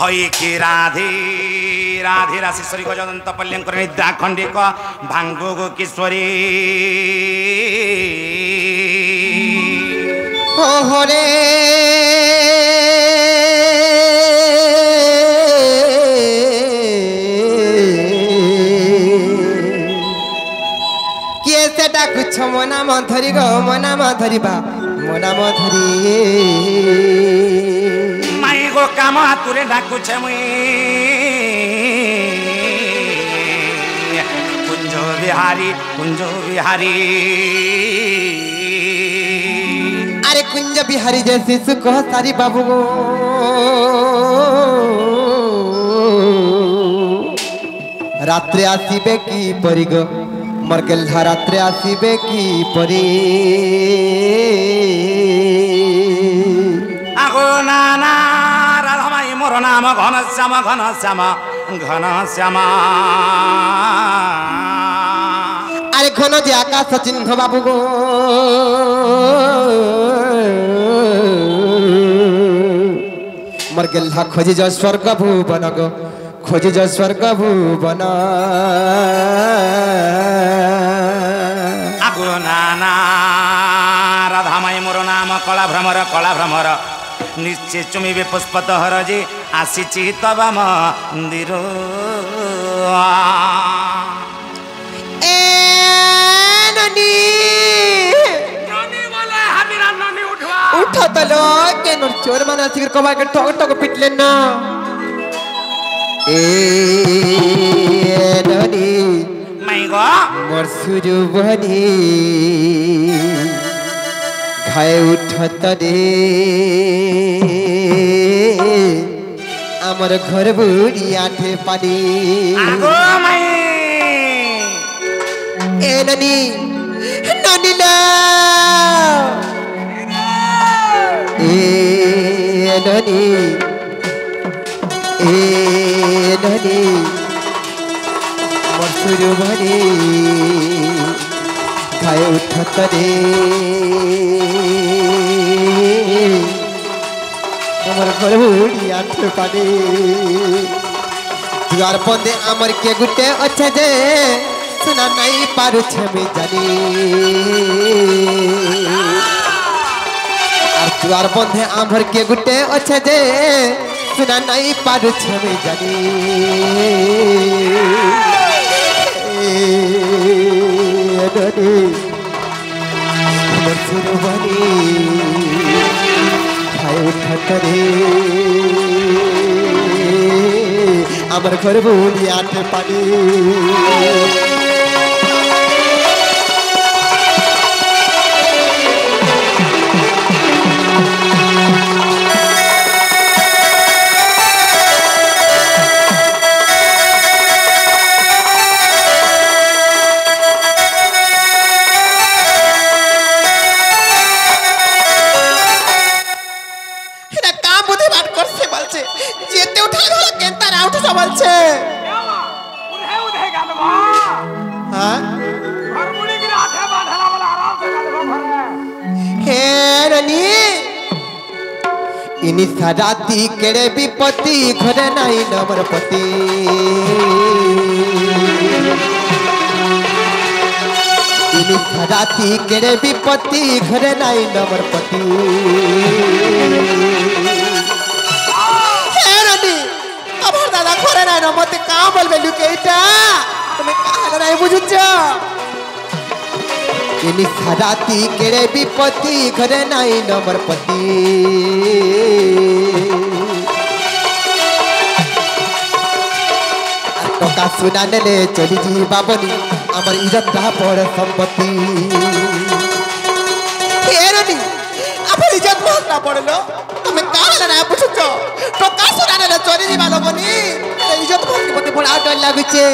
हई कि राधे राधे राशेश्वरी गजदंत पल्यंकर निद्रा खंडिक भांगो किशोरी हो रे किए से डाकुछ मो नाम धरी गो मो नाम धरिबा मो नाम धरी माई गो काम हातुरे डाकुछ मुई कुंज बिहारी अरे कुंज बिहारी जैसी सुख सारी बाबू गो रात्रे आसीबे की परी गो मरकेल्हा रात्रे आसीबे की परी आगो नाना राधामाई मोर नाम घनश्याम घनश्याम घनश्याम अरे घन जे आकाश चिन्ह बाबू गो मरकेल्हा खोजी जो स्वर्ग भुवन गो खोजी जो स्वर्ग भुवन आगो नाना राधामाई मोर नाम कला भ्रमर निश्चय चुमिबे पुष्पतहर जे आसीची तब मंदिर ए ननी उठा तलो के नोर चोर माना सिगर कबा के ठोक ठोक पिटले ना ए ननी माई गो मोर सुरु बनी खाए उठत रे आमर घर बुढ़ी आठे पानी आगो माई ए ननी ननी ला ए ननी मोर सुरु बनी खाए उठत रे आमर घर बुढ़ी आठे पानी दुआर बंदे आमर के गुटे अच्छे जे सुना नहीं पारू छे जानी और दुआर बंदे आमर के गुटे अच्छे जे सुना नहीं पारू छे जानी आमर घर बुढ़ी आठे पानी इनी सराती केड़े विपत्ति घरे नहीं नमर पति इनी सराती केड़े विपत्ति घरे नहीं नमर पति अब दादा घरे नहीं नमते का बोलबे लुकेटा तुम्हें का नहीं बुझुछ इनी सराती केड़े विपत्ति घरे नहीं नमर पति टका सुना नेले चली जी बाबनी आमर इज्जत ता पड़ संपत्ति फेरनी आमर इज्जत महत्ता पड़लो तुम का ना पूछछ टका सुना नेले चली जी बाबनी इज्जत महत्ता बड़ा डर लागुचे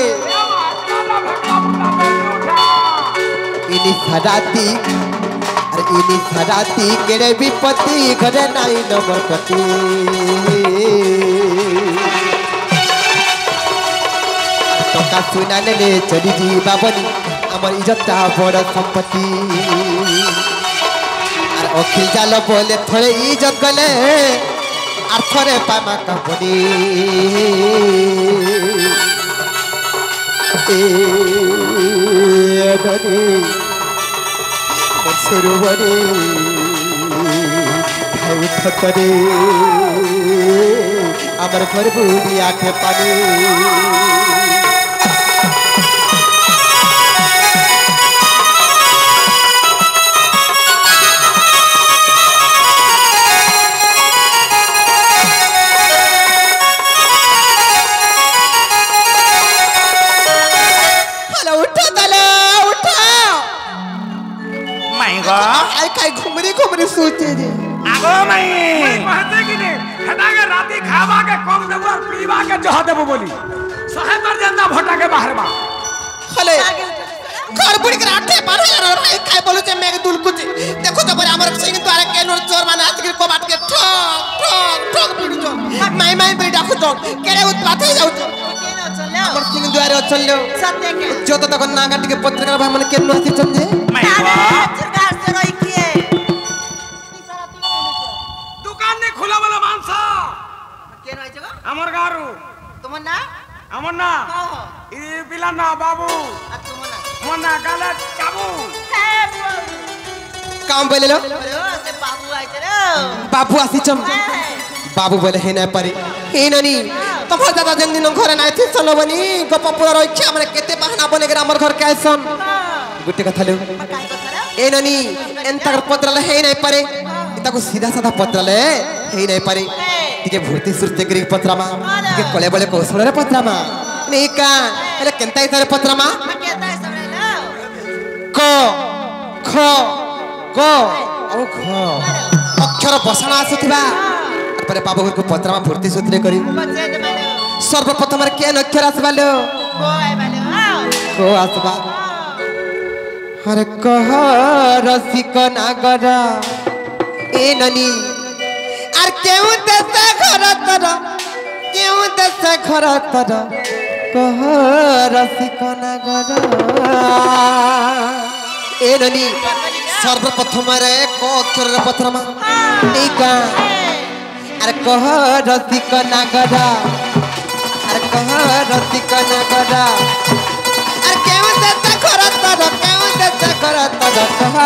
इनी सराती केड़े विपत्ति घरे नहीं नमर पति टका सुना नेले चली जी बाबनी आमर इज्जत ता बड़ संपत्ति और अखिल जाल बोले थोड़े इज्जत गले আর থরে পামা কাপড়ি সুরবরে খাই থতরে আমার ঘর বুড়ি আঠে পানি घुमरी घुमरी सोचे रे आगो मई कहते कि ने हटा के राती खावा के कम देबो और पीवा के जह देबो बोली सहे पर जंदा भोटा के बाहर बा हले घर बुड़ी के आठे पार यार रे काय बोलु जे मेग दुल कुछ देखो तो बरे हमर सिंह द्वारा केनो चोर माने हाथ के कोबाट के ठक ठक ठक पड़ी जो माई माई पे डाकू तो केरे उत्पात हो जाउ हमर सिंह द्वारा चललो सत्य के जो तो तक नागाटी के पत्रकार भाई मन केनो हसी चंजे मई सरकार से रही किए दुकान ने खुला वाला मानसा के रही जगह हमर गारू तुमन ना हमर ना हो ई बिला ना बाबू आ तुमन ना मोना गलत काबू काम बोले लो से बाबू आइ रे बाबू आसी चम बाबू बोले हे ना पारे हे नानी तुम दादा जन दिन घर ना थी चलो बनी गप पूरा रखी हमरे केते बहाना बने के हमर घर कैसन गुटे कथा ले ए नानी एंता पत्र ले हे नहीं पारे इताको सीधा साधा पत्र ले हे नहीं पारे टिके भूर्ति सुरते करी पत्र मा टिके कोले बोले कौशल रे पत्र मा नहीं का एले केंता इतारे पत्र मा केता सबरे लो क ख ग औ ख अक्षर बसना आसुथिबा परे बाबू को पत्र मा भूर्ति सुरते करी बच्चे ने माने सर्वप्रथम रे केन अक्षर आसबालो को आइ माने को आसबा हरे कह रसिक नागर ए ननी आर केउ देश घर तर केउ देश घर तर कह रसिक नागर ए ननी सर्वप्रथम रे को अक्षर रे पत्रमा निका आर कह रसिक नागर आर कह रसिक नागर आर केउ देश घर तर केउ देश घर तर कह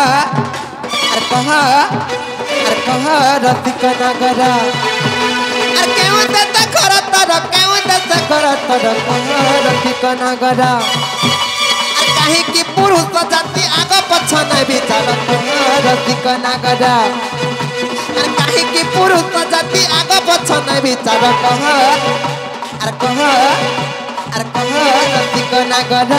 रसिक नागर आर केउ देश घर तर केउ देश घर तर कह रसिक नागर आर काहे कि पुरुष जाति आग पछ नै विचार कह रसिक नागर आर काहे कि पुरुष जाति आग पछ नै विचार कह रसिक नागर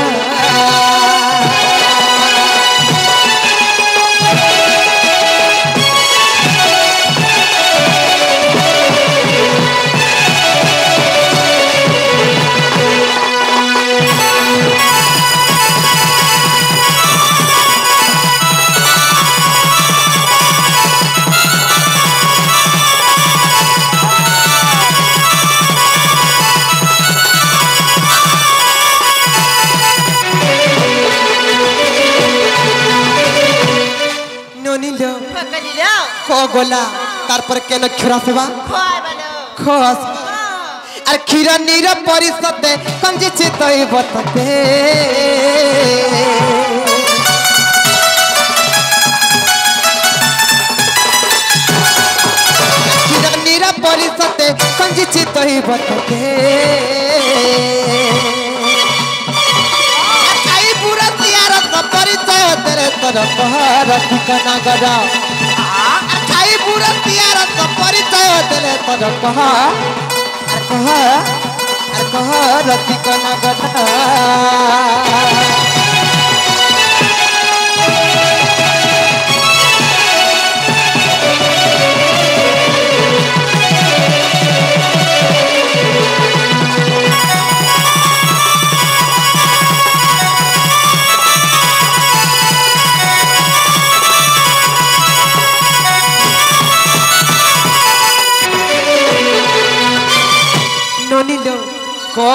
गोला तारपर केन खिरा सेवा खोय बालो खस अरे खीरा नीर परिषद कंजी चितई बतते खीरा नीर परिषद कंजी चितई बतते आई पूरा तियार परिचय तेरे तरफ रसिक नागर पूरा तियार परिचय देले तद कह रसिक नागर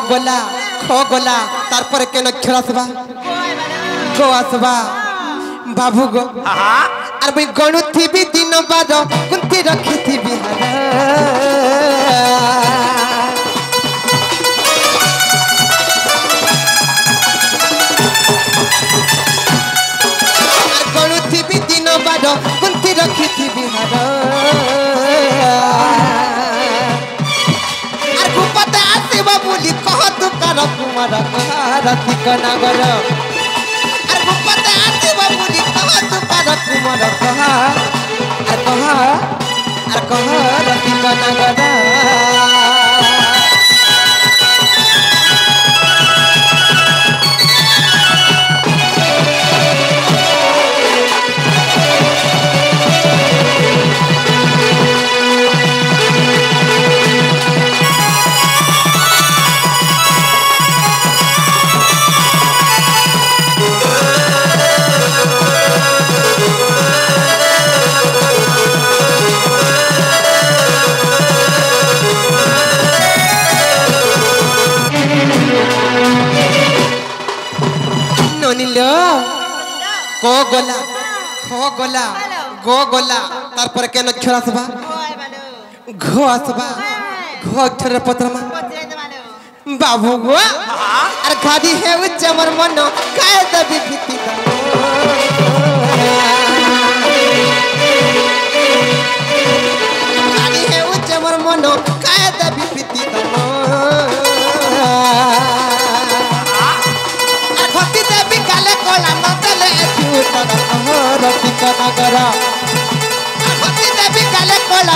गला ख गला तारपर केन अक्षर आसबा खोय बालो गो आसबा बाबू गो আর মুই গণুথিবি দিন বার গুনতি রখিথিবি আর গণুথিবি দিন বার গুনতি রখিথিবি আর গুপতে আসিব বুলি কহ তু কার কুমার রাতি কনাগর আর গুপতে আসিব বুলি কহ তু কার কুমার আর কহ রাতি কনাগর ক গলা খ গলা গ গলা তারপরে কেন অক্ষর আসবা ঘ আসবা ঘ অক্ষরের পত্রমা বাবু গো আর গাড়ি হেউছে আমার মন কায় দেবি ভীতি গাড়ি হেউছে আমার মন কায় দেবি ভীতি নগর দেবী কালে কলা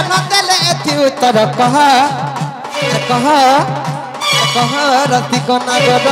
নদেলে এথি উত্তর কহ রতিক নগর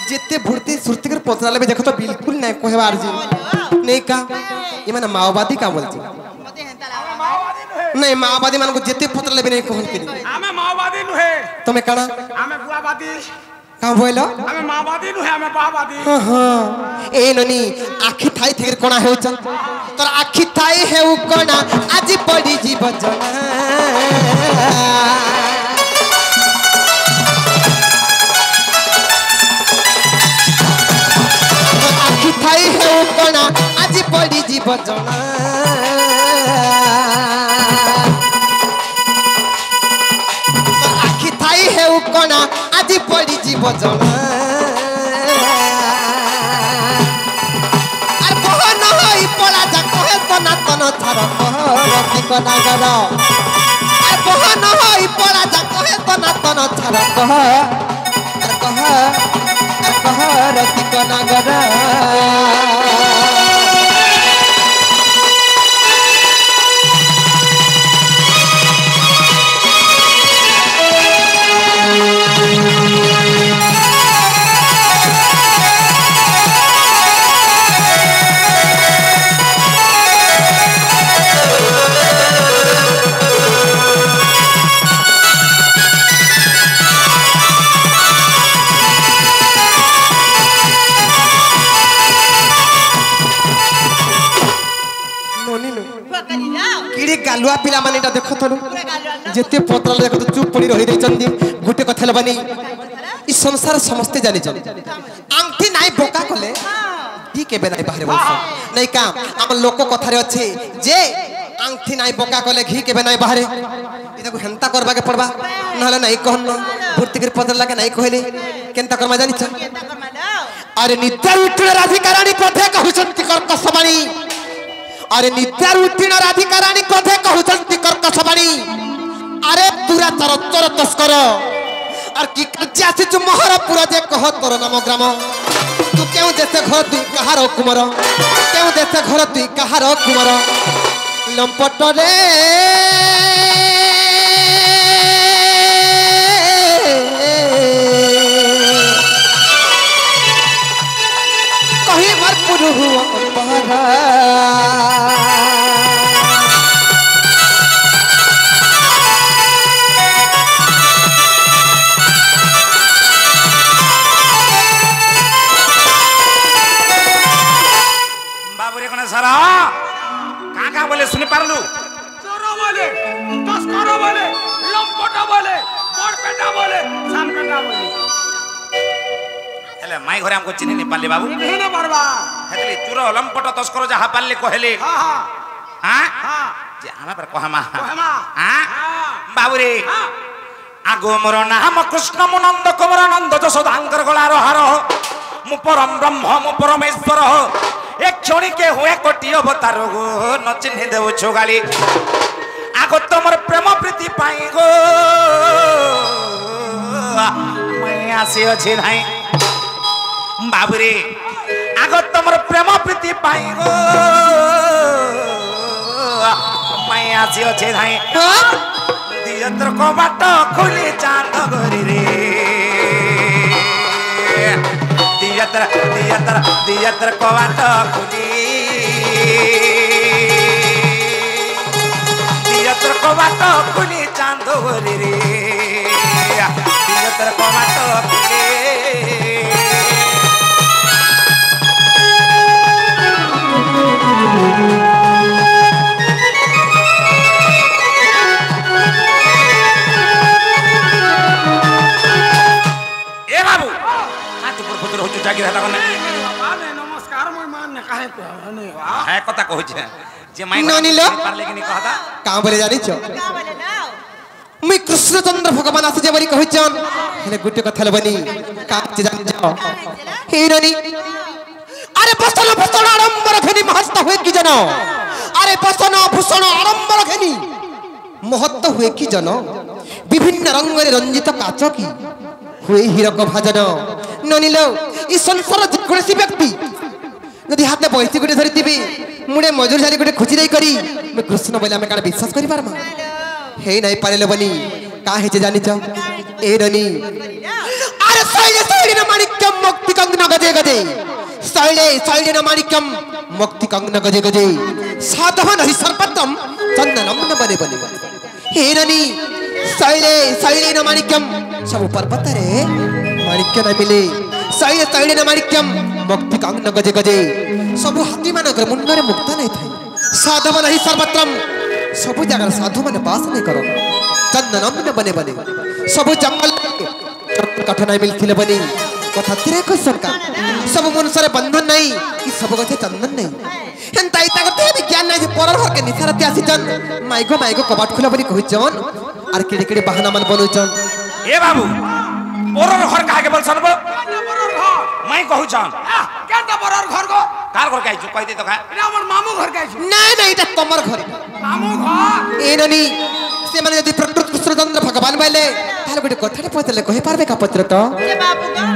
जितने भूर्ती सुरती कर पोतराले में देखो तो बिल्कुल नहीं कोई बार जी नहीं का ये मैंने माओवादी का बोलती नहीं माओवादी मान को जितने पोतराले में नहीं कहन करी हमें माओवादी नुहे तुम्हें कना हमें बुआवादी कहाँ बोलो हमें माओवादी नुहे हमें बावादी हाँ ए ननी आखी थाई थे कोना है उचन तो आखी थाई है वो कोना आज बड़ी जी बजना थाई है कोना आज पड़ी जीव जना आखी थाई है कोना आज पड़ी जीव जना আর কহ নই পড়া যা কহে সনাতন ছাড় কহ রতিক নাগর আর কহ নই পড়া যা কহে সনাতন ছাড় কহ রতিক নাগর गालुआ पिला माने देख जिते पत्र देख चुप पड़ी रही गोटे कथा बानी इ संसार समस्ते जानी आंगठी नाई बोका कले दी केबे नाई बाहर बोलछ नहीं काम हम लोक कथा रे अछि जे आंगठी नाई बोका कले घी केबे नाई बाहर इता को हंता करबा के पड़बा नहले नहीं कहन भर्ती कर पत्र लागे नहीं कहले केनता करमा जानी छ अरे नित्य उठले राधिकारानी कथे कहउछंती कर्क समानी अरे नित्य उठिन राधिकारानी कथे कहउछंती कर्क समानी अरे तुरा चर तस्कर और की कच्चा से मोहर पूरा जे कह तोर नाम ग्राम तू क्यों देसे घर तू कहार कुमार क्यों देसे घर तू कहार कुमार लंपट रे बोले तस्कर बोले लंपट बोले बड़पेटा बोले सानपेटा बोले हेले माई घरे हमको चिन्ह नहीं पाले बाबू नहीं ना बरबा हेले चुर लंपट तस्कर जहा पाले कहले हां हां हां हां जे आमा पर कहमा कहमा हां बाबू रे हां आगो मोर नाम कृष्ण मुनंद कुमारानंद जशोदांकर गलार हार मु परम ब्रह्म मु परमेश्वर एक क्षणी के हुए कोटि अवतार गो न चिन्ह देव छुगाली आगो तमर प्रेम प्रीति पाई गो मैं आसी अछि नाही बाबूरे आगो तमर प्रेम प्रीति पाई गो मैं आसी अछि नाही दियत्र को बाट खुली चांद गोरी रे दियत्र को बाट खुली दियत्र को बाट खुली चांद गोरी रे दियत्र को बाट खुली जागिर हला कोने माने नमस्कार मोय मान ने काहे कहने है कथा कहै छै जे माई नानी लो पारले कि नहीं कहता का बोले जानि छ का बोले ना मैं कृष्णचंद्र भगवान आसे जे बरी कहै छन हेले गुटे कथा लबनी का जे जानि छ हे नानी अरे बसन भूषण आडंबर घनी महत्व हुए कि जनो अरे बसन भूषण आडंबर घनी महत्व हुए कि जनो विभिन्न रंग रे रंजित काच की हुए हीरक भाजन ननिलो ई संसार जेकोसी व्यक्ति यदि हाथे पैसे गुटे धरिथिबी मुडे मजूर झाली गुटे खुची नहीं करी मैं कृष्ण बोले हमें काडा विश्वास करि पारमा हे नहीं पारेलो बनी का हे जे जानि छ ए ननी अरे शैले शैले माणिक्यम मुक्ति कंगन गजे गजे शैले शैले माणिक्यम मुक्ति कंगन गजे गजे साधवन हरि सर्वतम चंदनम न बने बने हे ननी शैले शैले माणिक्यम सब पर्वत रे माणिक्य न मिले शैले शैले माणिक्यम मुक्ति कंगन गजे गजे सब हाथी मानकर मुंडरे मुक्त नहीं थाई साधवन हरि सर्वत्रम सब जगह साधु माने बास नहीं करो चंदनम न बने बने सब जंगल कठ नहीं मिलथिले बनी कथा तिरे क्वेश्चन का सब मनुष्य बंधन नहीं कि सब गथे चंदन नहीं हेंता इता गते विज्ञान नहीं जे परल घर के निसारते आसीचन माइगो कबाट खुला बनी कहिचन आर केडे केडे बहाना मन बनउचन ए बाबू परल घर काहे बोलछन बो परल घर मैं कहू छन केटा परल घर को कार घर काई छु कहि दे तो का इना हमर मामू घर काई छु नहीं नहीं इता तमर घर मामू घर ए ननी से माने यदि प्रकृत कृष्णचंद्र भगवान बैले ताले गोटे कथाटे पतले कहि पारबे का पत्र तो ए बाबू का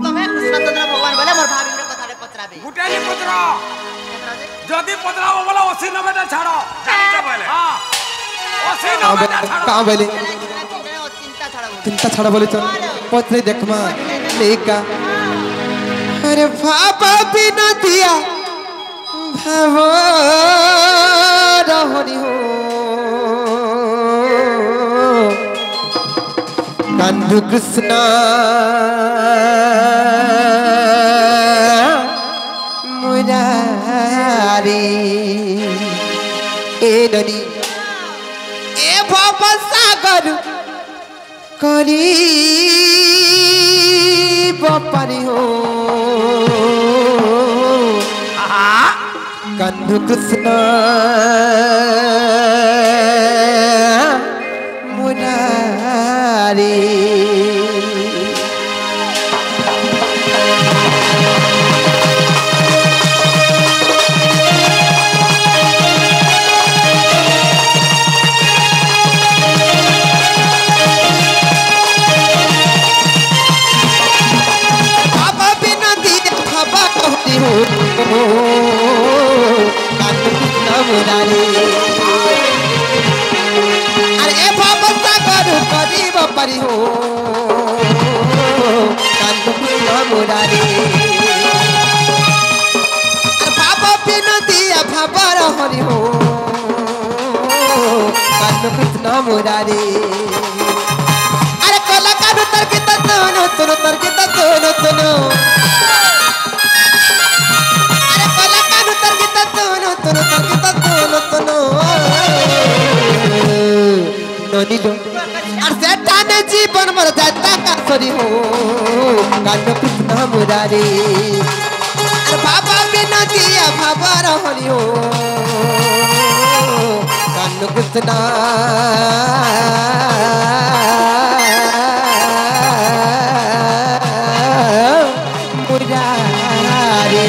तमे कृष्णचंद्र भगवान बोले मोर भाभी रे कथारे पत्राबे गुटेली पत्र जदी पत्राबो बोला 80 90 टा छाड़ो जानि छ बोले हां 80 90 टा छाड़ो का बैले चिंता छड़ा चिंता छाड़ा बोले चल पत्र देखमा लेका अरे भाबा बिना दिया भावो रहनी हो कांधु कृष्ण मुरारी ए ननी ए बाबा सागर करी बापारी हो कांधु कृष्ण मुरारी बाबा बिना दिया बाबा कहती हो कांधु कृष्ण मुरारी अरे ए बाबा सागर करी बापारी हो कांधु कृष्ण मुरारी अरे बाबा बिना दिया बाबा हरि हो कांधु कृष्ण मुरारी अरे कला कानु तर्कित तोनो तोनो तर्कित तोनो तोनो अरे कला कानु तर्कित तोनो तोनो ননিলো আর সেটানে জীবন মর যাতা কাছরি হো কান্ন কৃষ্ণ মুরারি আর বাবা বিনা দিয়া ভাবার হরি হো কান্ন কৃষ্ণ মুরারি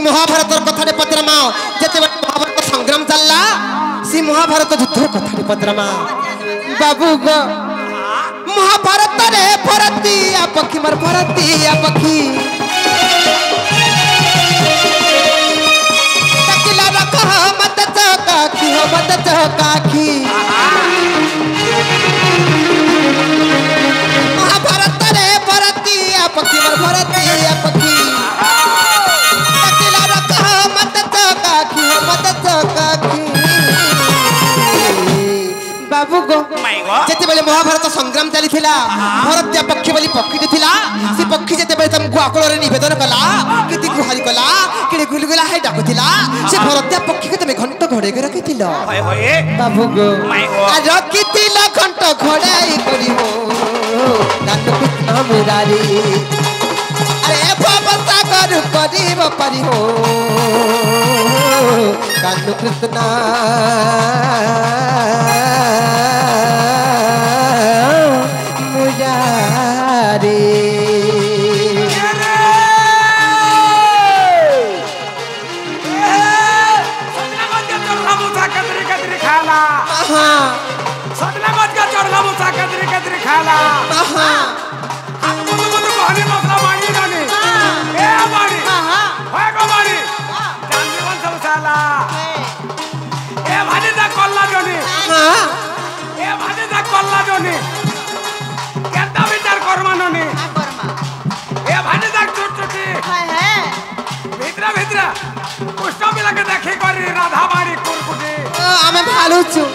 महाभारत कथा पचरमा जिते महाभारत संग्राम चलला सी महाभारत युद्ध कथा पचरमा बाबू गो महाभारत रे भरती आ पक्षी मर भरती आ पक्षी तकिला रखा मत चकाखी हो मत चकाखी महाभारत रे भरती आ पक्षी मर भरती आ पक्षी बाबू गो जेते बेले महाभारत संग्राम चली थिला भरतीय पक्षी बोली पक्षी थिला से पक्षी जेते बेले तुमको आकल रे निवेदन कला किति गुहारी कला किने गुलगुला है डाकु थिला से भरतीय पक्षी के तुम घंट घोड़े के रखी थिला बाबू गो आ रखी थिला घंट घोड़ाई करी हो कान कृष्ण मुरारी अरे भवसा कर करीब परी हो कान कृष्ण मुरारी राधा बाड़ी कुरकुटी आमे भालू छु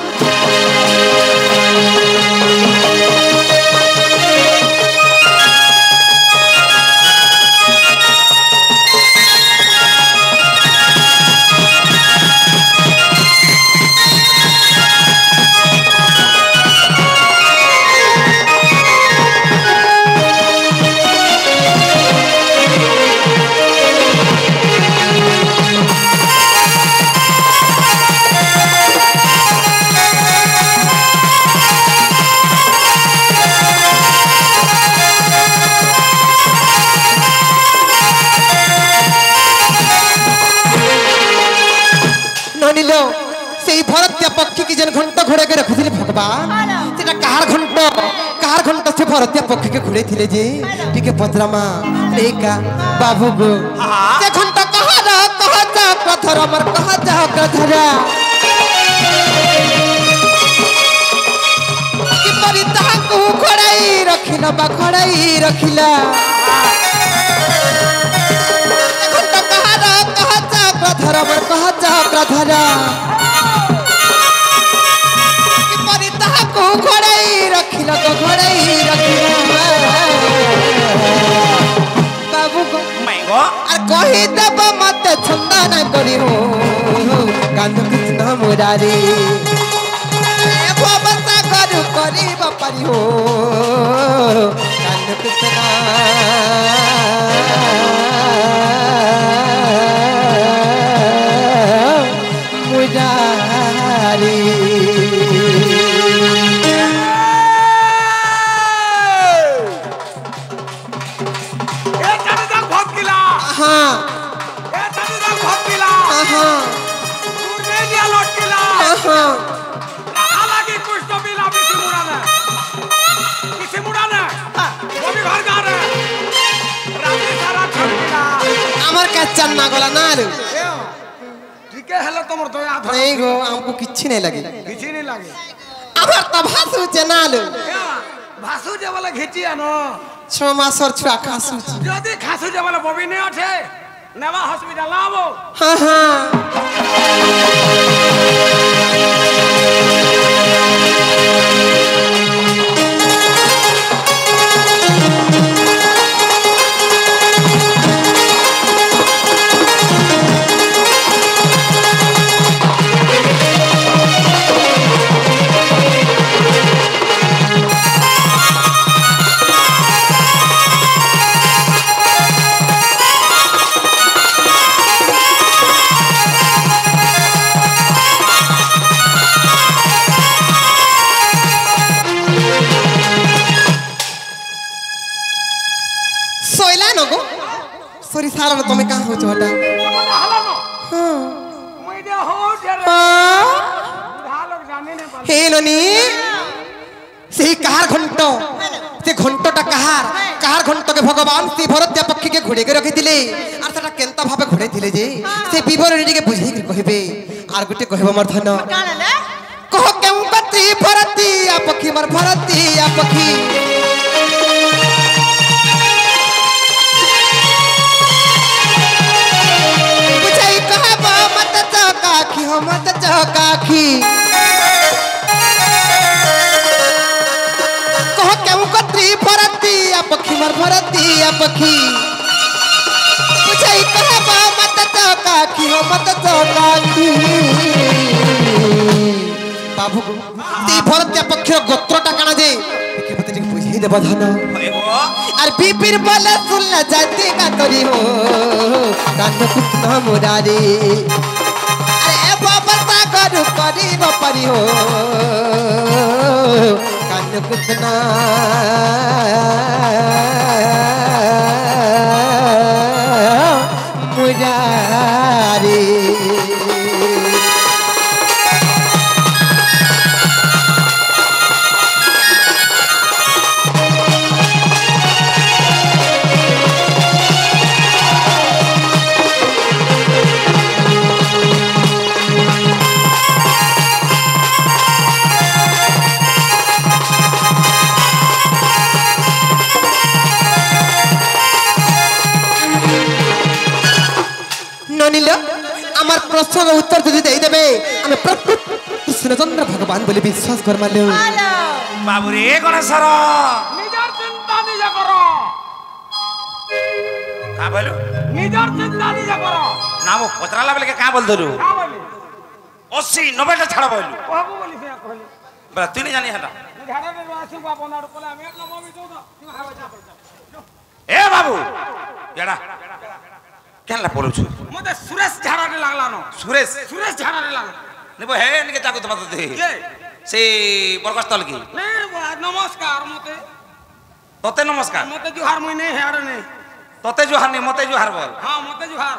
भरतीय पक्षी की जन घंट घोड़े के रखी भगवान सेटा कहार घंट से भरतीय पक्षी के घोड़े थिले जे ठीक है पचरामा लेका बाबू गो से घंट कहा जा कथर मर कहा जा कथरा कि परी ताहा को घोड़ाई रखिला बा घोड़ाई रखिला घंट कहा जा कथर मर कहा जा कथरा घोड़ाई रखिला तो घोड़ाई रखिला बाबू को और कही देव मत छंदा न करी हो कान कृष्ण मुरारी भवसा करू करी बापरी हो कान कृष्ण मुरारी क्या चन्ना गला नालू ठीक है हेलो तुम दया धर नहीं गो हमको किच्छी नहीं लगी घिची नहीं लागे अबर तब हासु चनालू भासु जे वाला घिची आनो 6 मास और छुआ खासु যদি খাসু যে वाला ববি নে ওঠে নেবা হসপিটাল লাবো हाँ हाँ सोइला न गो सॉरी सारा तुम्हें कहाँ हो छोटा হালো নো हाँ মই দে হো ঢের हाँ ভালো জানি না পারে हे ननी से कहार घंटो से घंटोटा कहार घंटो के भगवान से भरत पक्षी के घोड़े के रखी दिले और सेटा केंता भाबे घोड़े दिले जे से विवरण के बुझे के कहबे आर गुटे कहबो मोर धन काने ले कह केउ कती भरती आ पक्षी मोर भरती आ पक्षी बुझाई कहबो मत चौकाखी हो मत चौकाखी कह केउ कती भरती आ पक्षी मोर भरती आ पक्षी बुझाई कहबो मत चौकाखी हो मत चौकाखी बाबू ती भरत पक्षर गोत्रटा काना जे देखे पते ठीक बुझी देब धन আর বিপির বলে শুনলা যাইতে না করি হো কান কৃষ্ণ মুরারি আরে বাবা সাগর করিব পারি হো কান কৃষ্ণ মুরারি ननिल আমার প্রশ্নের উত্তর যদি দেই দেবে আমি প্রকৃত কৃষ্ণচন্দ্র ভগবান বলে বিশ্বাস করমালে हेलो बाबू रे गणेशर নিজের চিন্তা নিজে করো का बोलू নিজের চিন্তা নিজে করো ना वो पतराला बोले के का बोल दलू কা বলি 80 90 टा छाड़ा बोलू কহবো বলি সে কইলি बड़ा तू नहीं जानी हटा ঝাড়ারে আসি বাবা নাড় কলে আমি এক নবমি তো তুমি হাওয়া যা ए बाबू एड़ा केनला बोलू छु মতে সুরেশ ঝাড়ারে লাগলা ন सुरेश সুরেশ ঝাড়ারে লাগলা निबो हे निके जागु तमा दे কে से बरगस्तल की নে নমস্কার মতে तोते नमस्कार মতে জুহার মই নে হেড় নে तोते जोहार नहीं मते जोहार बोल হ্যাঁ মতে জুহার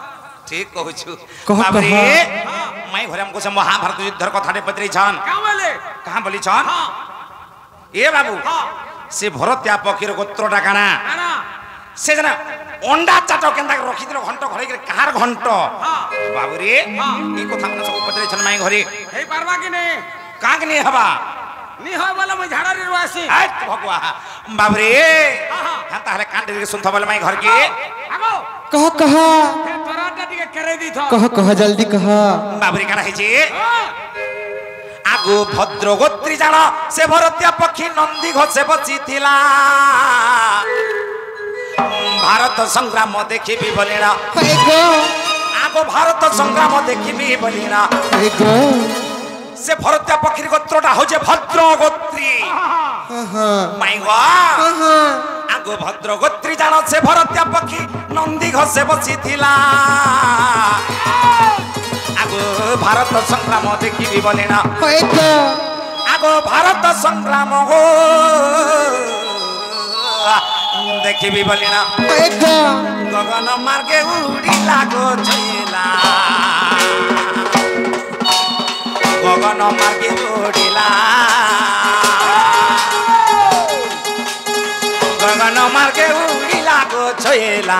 ठीक कहू छु कह, बाबू रे कह। मैं घरे हमको से महाभारत युद्धर कथाटे पत्रि छन কা বলে कहां बोली छन হ্যাঁ ए बाबू হ্যাঁ से भरत्या पकीर गोत्रटा काना আনা से जना अंडा चाटो केंदा रखी दिलो घंट घरे के कहार घंट হ্যাঁ बाबू रे ई कथा मन सब पत्रि छन मैं घरे হেই পারবা কি নে काग नहीं हवा নি হয় বলে মই ঝাড়ারে আসি आय भगवा बाबू रे हाँ। हां ताहले कांड के सुनथा बोले मैं घर के আগো कह कह তোরাটা দিকে করে দিছ कह जल्दी कह बाबू रे काना हेची হ্যাঁ आगो भद्र गोत्री जान से भरत्या पक्षी नंदी घसे बचिथिला भारत संग्राम देखिबी बलिना एगो आगो भारत संग्राम देखिबी बलिना एगो से भरत्या पक्षी गोत्रटा होजे भद्र गोत्री हाँ माई गो हाँ आगो भद्र गोत्री जान से भरत्या पक्षी नंदी घसे बचिथिला आगो भारत संग्राम देखिबी बलिना एगो आगो भारत संग्राम हो देखिबी बलिना एगो गगन मार्गे उड़ी लागो छैला गगन मार्गे उड़िला गगन मार्गे उड़ी लागो छैला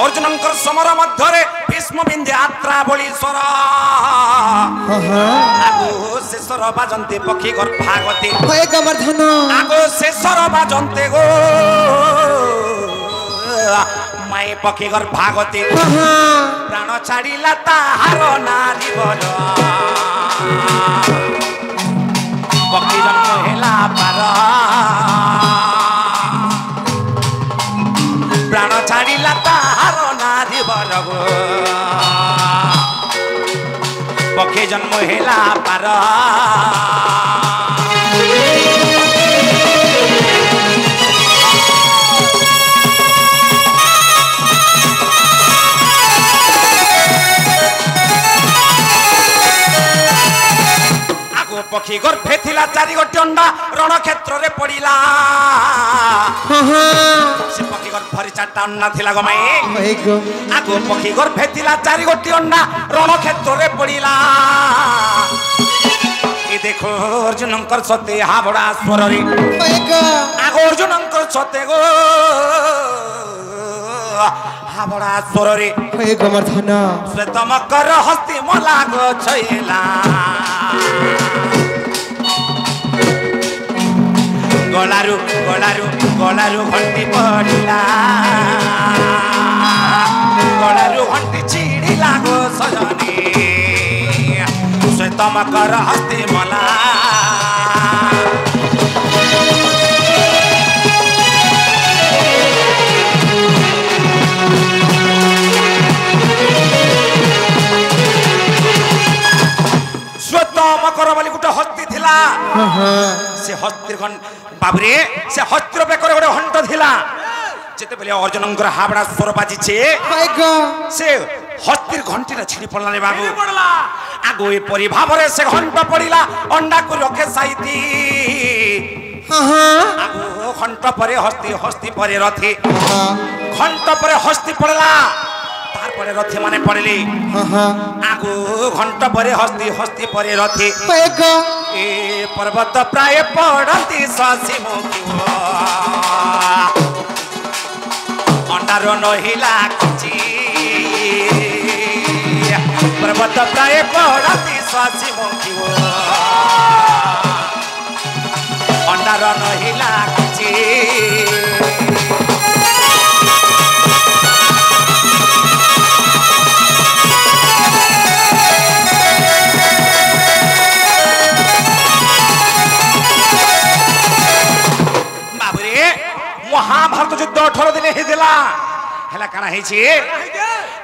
अर्जुनंकर समर मध्यरे भीष्म विंध्यात्रा बळीश्वर आगो शेषर बाजन्ते पक्षी गर्भागते हे गोवर्धन आगो शेषर बाजन्ते गो माई पक्षी गर्भागते प्राण छाड़िला ताहार नारी बर पक्षी जन्म हेला पार प्राण छाड़िला ताहार नारी बर गो पक्षी जन्म हेला पार पक्षी गर्भे थिला 4 गोटी अंडा रण क्षेत्र रे पड़िला से पक्षी गर्भरे 4टा अंडा थिला गमाई आगो पक्षी गर्भे थिला 4 गोटी अंडा रण क्षेत्र रे पड़िला ए देखो अर्जुनंकर सते हाबड़ा स्वर रे आगो अर्जुनंकर सते गो हाबड़ा स्वर रे हे गोवर्धन श्वेतमकर हस्ती मला गो छैला गलारु गलारु गलारु घंटी पड़िला गलारु घंटी छिड़िला गो सजनी श्वेतमकर हस्ती मला श्वेतमकर बोली गुटे हस्ती थिला से हस्तिर बाबरे से हस्तिर बेकर गोटे हंट थिला जेते बेले अर्जुनंकर हाबड़ा स्वर बाजी छे से हस्तिर घंटी ना छिड़ी पड़ला रे बाबू आगो ए परि भाबरे से घंट पड़िला अंडा को रखे साइती आगो घंट परे हस्ती हस्ती परे रथी घंट परे हस्ती पड़ला तार परे रथी माने पड़ली आगो घंट परे हस्ती हस्ती परे रथी ए पर्वत प्राय पड़ती शशि मुखी अंडार नहिला किछि पर्वत प्राय पड़ती शशि मुखी अंडार नहिला किछि महाभारत युद्ध 18 दिन हेला हेला काना हेछि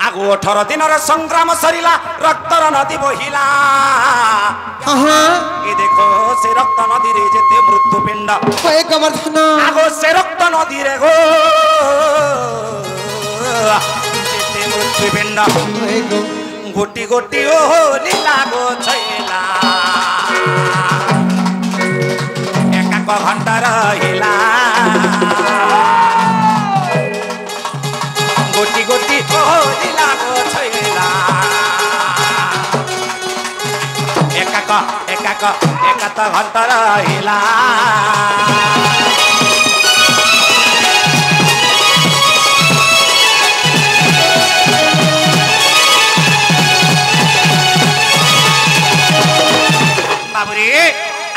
आगो 18 दिन र संग्राम सरिला रक्तर नदी बहिला ए देखो से रक्त नदी रे जेते मृत्यु पिंड हे गोवर्धन आगो से रक्त नदी रे गो जेते मृत्यु पिंड गोटी गोटी ओ लीला गो छैला एकाक घंटा रहिला गोटी गोटी ओ लीला गो छैला एकाक एकाक एकात घंटा रहिला बाबरे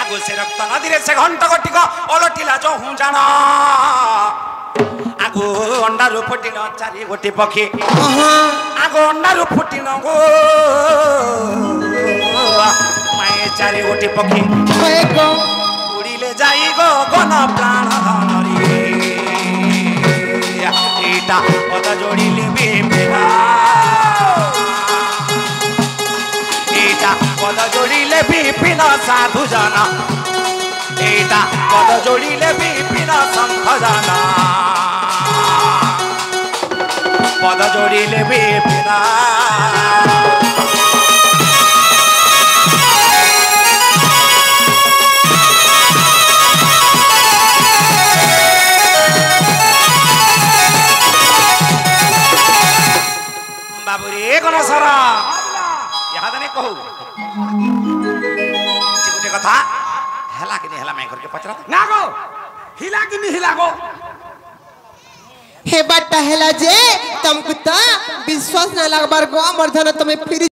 आगो से रक्त नदी रे से घंटा गोटिक ओलटिला जो हूं जाना आगो अंडा रु फुटिन 4 गोटी पक्षी आगो अंडा रु फुटिन गो माए 4 गोटी पक्षी उड़िले जाई गो गन प्राण धनरी एटा पद जोड़िले बेपेरा एटा पद जोड़िले विपिन साधु जन एटा पद जोड़िले विपिन संत जन पद जोड़िले विपिन बाबुरे कोन सारा यहाँ नहीं कहू गोटे कथा हेला कि नहीं हेला मैं करके पचरा ना गो हिला कि नहीं हिला गो हे बाटा हेला जे तुमको ता विश्वास ना लगबार गो अमर धन तुम्हें फिर